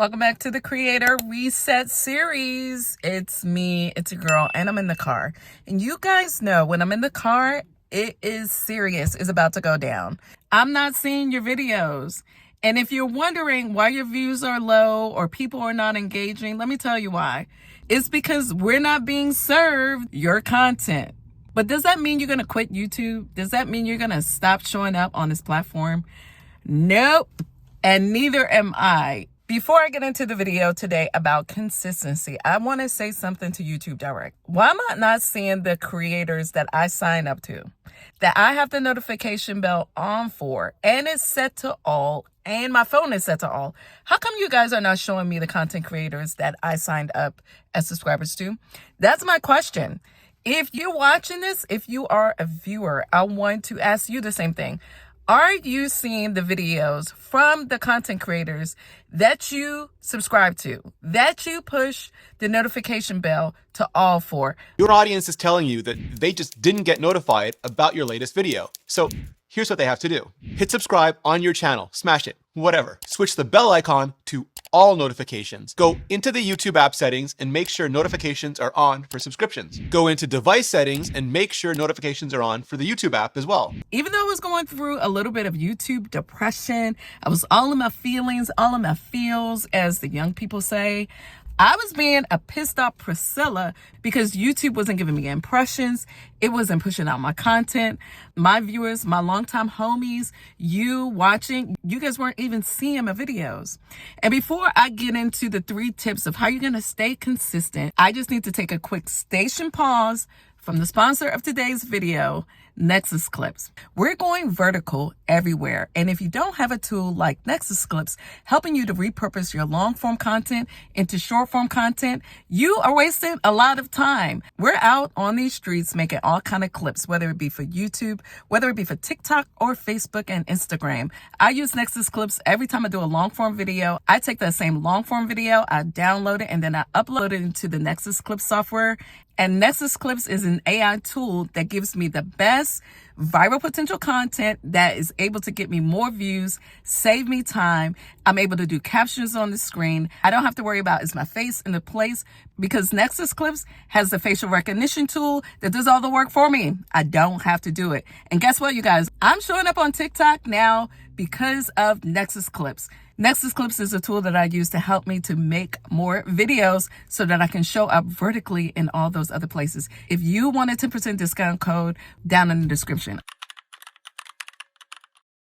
Welcome back to the Creator Reset series. It's me, it's a girl, and I'm in the car. And you guys know when I'm in the car, it is serious. It's about to go down. I'm not seeing your videos. And if you're wondering why your views are low or people are not engaging, let me tell you why. It's because we're not being served your content. But does that mean you're going to quit YouTube? Does that mean you're going to stop showing up on this platform? Nope. And neither am I. Before I get into the video today about consistency, I want to say something to YouTube Direct. Why am I not seeing the creators that I sign up to, that I have the notification bell on for, and it's set to all, and my phone is set to all? How come you guys are not showing me the content creators that I signed up as subscribers to? That's my question. If you're watching this, if you are a viewer, I want to ask you the same thing. Are you seeing the videos from the content creators that you subscribe to, that you push the notification bell to all for? Your audience is telling you that they just didn't get notified about your latest video. So here's what they have to do. Hit subscribe on your channel, smash it, whatever. Switch the bell icon to all notifications. Go into the YouTube app settings and make sure notifications are on for subscriptions. Go into device settings and make sure notifications are on for the YouTube app as well. Even though I was going through a little bit of YouTube depression, I was all in my feelings, all in my feels, as the young people say. I was being a pissed off Priscilla because YouTube wasn't giving me impressions. It wasn't pushing out my content. My viewers, my longtime homies, you watching, you guys weren't even seeing my videos. And before I get into the 3 tips of how you're going to stay consistent, I just need to take a quick station pause from the sponsor of today's video, Nexus Clips. We're going vertical everywhere. And if you don't have a tool like Nexus Clips helping you to repurpose your long form content into short form content, you are wasting a lot of time. We're out on these streets making all kind of clips, whether it be for YouTube, whether it be for TikTok or Facebook and Instagram. I use Nexus Clips every time I do a long form video. I take that same long form video, I download it, and then I upload it into the Nexus Clips software. And Nexus Clips is an AI tool that gives me the best viral potential content that is able to get me more views, save me time. I'm able to do captions on the screen. I don't have to worry about is my face in the place because Nexus Clips has the facial recognition tool that does all the work for me. I don't have to do it. And guess what, you guys? I'm showing up on TikTok now because of Nexus Clips. Nexus Clips is a tool that I use to help me to make more videos so that I can show up vertically in all those other places. If you want a 10% discount code, down in the description.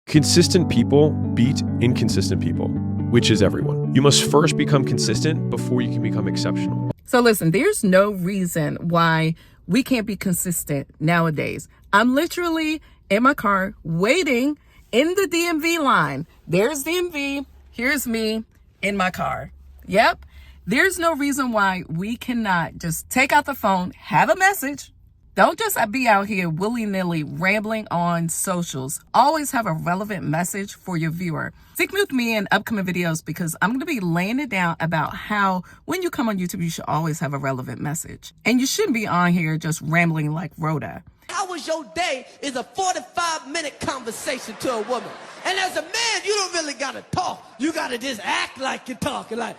Consistent people beat inconsistent people, which is everyone. You must first become consistent before you can become exceptional. So listen, there's no reason why we can't be consistent nowadays. I'm literally in my car waiting in the DMV line. There's DMV. Here's me in my car. Yep. There's no reason why we cannot just take out the phone, have a message. Don't just be out here willy-nilly rambling on socials. Always have a relevant message for your viewer. Stick with me in upcoming videos because I'm going to be laying it down about how when you come on YouTube, you should always have a relevant message. And you shouldn't be on here just rambling like Rhoda. How was your day is a 45-minute conversation to a woman. And as a man, you don't really got to talk. You got to just act like you're talking, like,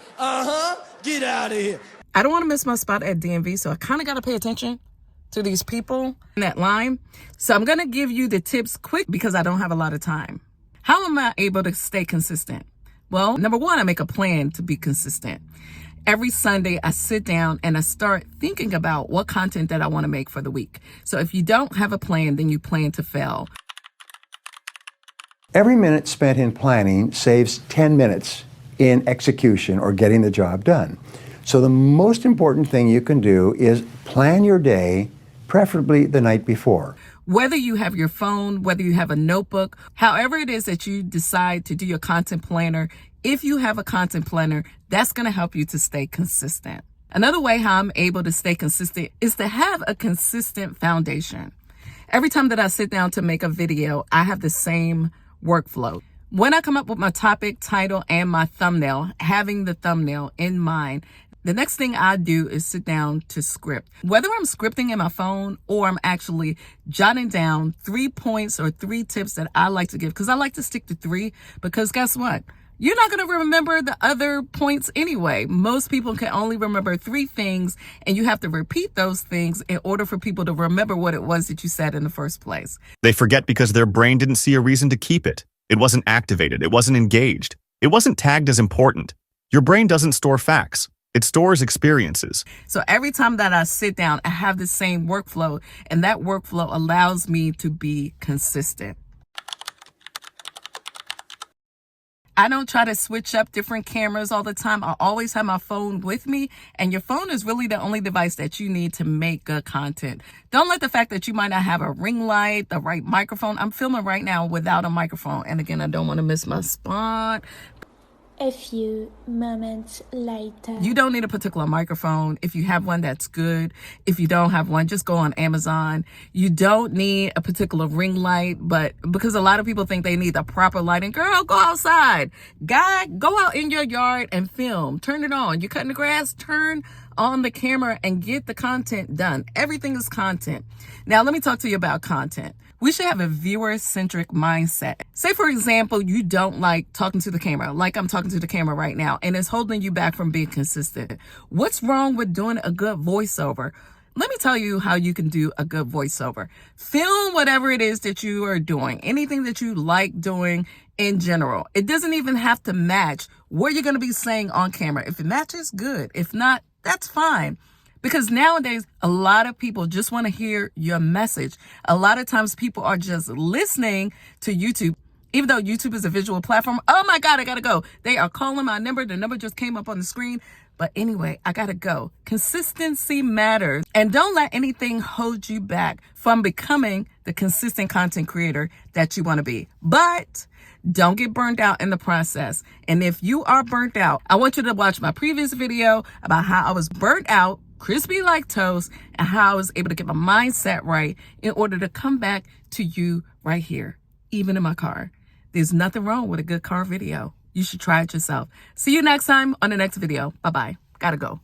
get out of here. I don't want to miss my spot at DMV, so I kind of got to pay attention to these people in that line. So I'm going to give you the tips quick because I don't have a lot of time. How am I able to stay consistent? Well, number one, I make a plan to be consistent. Every Sunday, I sit down and I start thinking about what content that I want to make for the week. So if you don't have a plan, then you plan to fail. Every minute spent in planning saves 10 minutes in execution or getting the job done. So the most important thing you can do is plan your day, preferably the night before. Whether you have your phone, whether you have a notebook, however it is that you decide to do your content planner, if you have a content planner, that's going to help you to stay consistent. Another way how I'm able to stay consistent is to have a consistent foundation. Every time that I sit down to make a video, I have the same workflow. When I come up with my topic, title, and my thumbnail, having the thumbnail in mind, the next thing I do is sit down to script. Whether I'm scripting in my phone or I'm actually jotting down 3 points or 3 tips that I like to give, because I like to stick to 3, because guess what? you're not going to remember the other points anyway. Most people can only remember 3 things, and you have to repeat those things in order for people to remember what it was that you said in the first place. They forget because their brain didn't see a reason to keep it. It wasn't activated. It wasn't engaged. It wasn't tagged as important. Your brain doesn't store facts. It stores experiences. So every time that I sit down, I have the same workflow, and that workflow allows me to be consistent. I don't try to switch up different cameras all the time. I always have my phone with me, and your phone is really the only device that you need to make good content. Don't let the fact that you might not have a ring light, the right microphone. I'm filming right now without a microphone, and again, I don't want to miss my spot. A few moments later. You don't need a particular microphone. If you have one, that's good. If you don't have one, just go on Amazon. You don't need a particular ring light, but because a lot of people think they need the proper lighting. Girl, go outside. Guy, go out in your yard and film. Turn it on. You're cutting the grass, turn on the camera and get the content done. Everything is content. Now, let me talk to you about content. We should have a viewer-centric mindset. Say, for example, you don't like talking to the camera, like I'm talking to the camera right now, and it's holding you back from being consistent. What's wrong with doing a good voiceover? Let me tell you how you can do a good voiceover. Film whatever it is that you are doing, anything that you like doing in general. It doesn't even have to match what you're going to be saying on camera. If it matches, good. If not, that's fine. Because nowadays, a lot of people just want to hear your message. A lot of times people are just listening to YouTube. Even though YouTube is a visual platform, oh my God, I gotta go. They are calling my number. The number just came up on the screen. But anyway, I gotta go. Consistency matters. And don't let anything hold you back from becoming the consistent content creator that you want to be. But don't get burnt out in the process. And if you are burnt out, I want you to watch my previous video about how I was burnt out, crispy like toast, and how I was able to get my mindset right in order to come back to you right here, even in my car. There's nothing wrong with a good car video. You should try it yourself. See you next time on the next video. Bye-bye. Gotta go.